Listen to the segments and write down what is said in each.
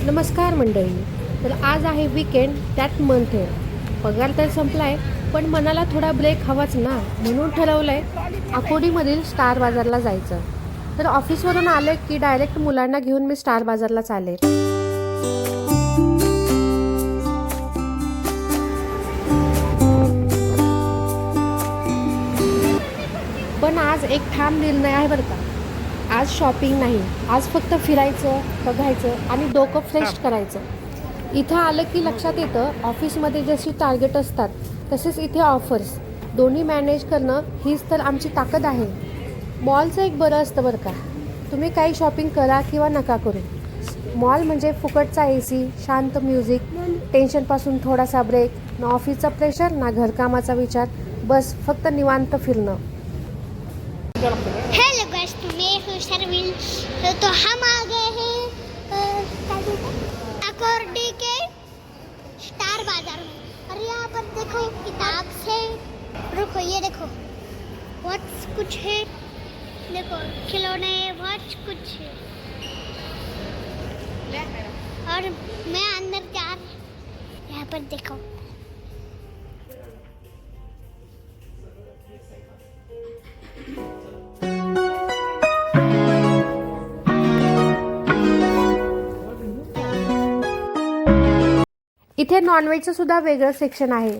नमस्कार मंडळी. तर आज आहे वीकेंड, त्यात मंथ एंड. पगार तर संपलाय, पण मनाला थोडा ब्रेक हवाच ना, म्हणून ठरवलंय आकोडीमधील स्टार बाजारला जायचं. तर ऑफिसवरून आले की डायरेक्ट मुलांना घेऊन मी स्टार बाजारला चालेल. पण आज एक ठाम निर्णय आहे बरं का. आज शॉपिंग नाही, आज फक्त फिरायचं, बघायचं आणि डोकं फ्रेश करायचं. इथं आलं की लक्षात येतं, ऑफिसमध्ये जशी टार्गेट असतात तसेच इथे ऑफर्स. दोन्ही मॅनेज करणं हीच तर आमची ताकद आहे. मॉलचं एक बरं असतं बरं का. तुम्ही काही शॉपिंग करा किंवा नका करू, मॉल म्हणजे फुकटचा AC, शांत म्युझिक, टेन्शनपासून थोडासा ब्रेक, ना ऑफिसचा प्रेशर ना घरकामाचा विचार, बस फक्त निवांत फिरणं. हेलो गाइस, मैं हूँ शर्मिल। तो हम आ गए हैं अकोर्डी के स्टार बाजार में। और यहाँ पर देखो किताब से, रुको ये देखो बहुत कुछ है, देखो खिलौने बहुत कुछ है। और मैं अंदर जा, यहाँ पर देखो इथे नॉनव्हेजचं सुद्धा वेगळं सेक्शन आहे.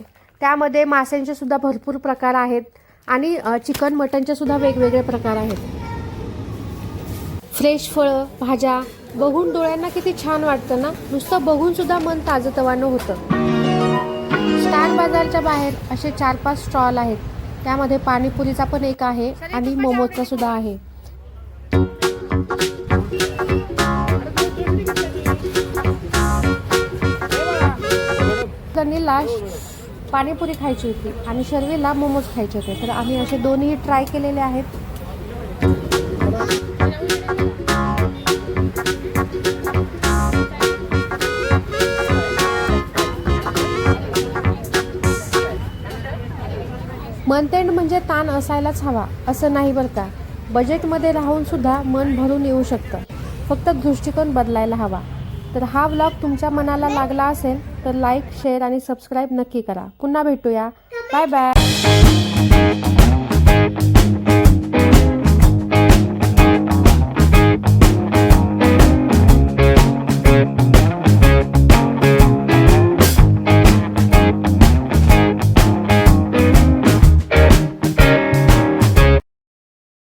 त्यामध्ये माशांचे सुद्धा भरपूर प्रकार आहेत आणि चिकन मटनचे सुद्धा वेगवेगळे प्रकार आहेत. फ्रेश फळं, भाज्या बघून डोळ्यांना किती छान वाटतं ना. नुसतं बघून सुद्धा मन ताजंतवानं होतं. स्टार बाजारच्या बाहेर असे 4-5 स्टॉल आहेत. त्यामध्ये पाणीपुरीचा पण एक आहे आणि मोमोजचा सुद्धा आहे. नीला पाणीपुरी खायची होती आणि शर्वीला मोमोज खायचे होते, तर आम्ही असे दोन्ही ट्राय केलेले आहेत. मंथ एंड म्हणजे ताण असायलाच हवा असं नाही बरं का. बजेटमध्ये राहून सुद्धा मन भरून येऊ शकतं, फक्त दृष्टिकोन बदलायला हवा. तर हा व्लॉग तुमच्या मनाला लागला असेल तर लाईक, शेअर आणि सबस्क्राईब नक्की करा. पुन्हा भेटूया. Bye bye.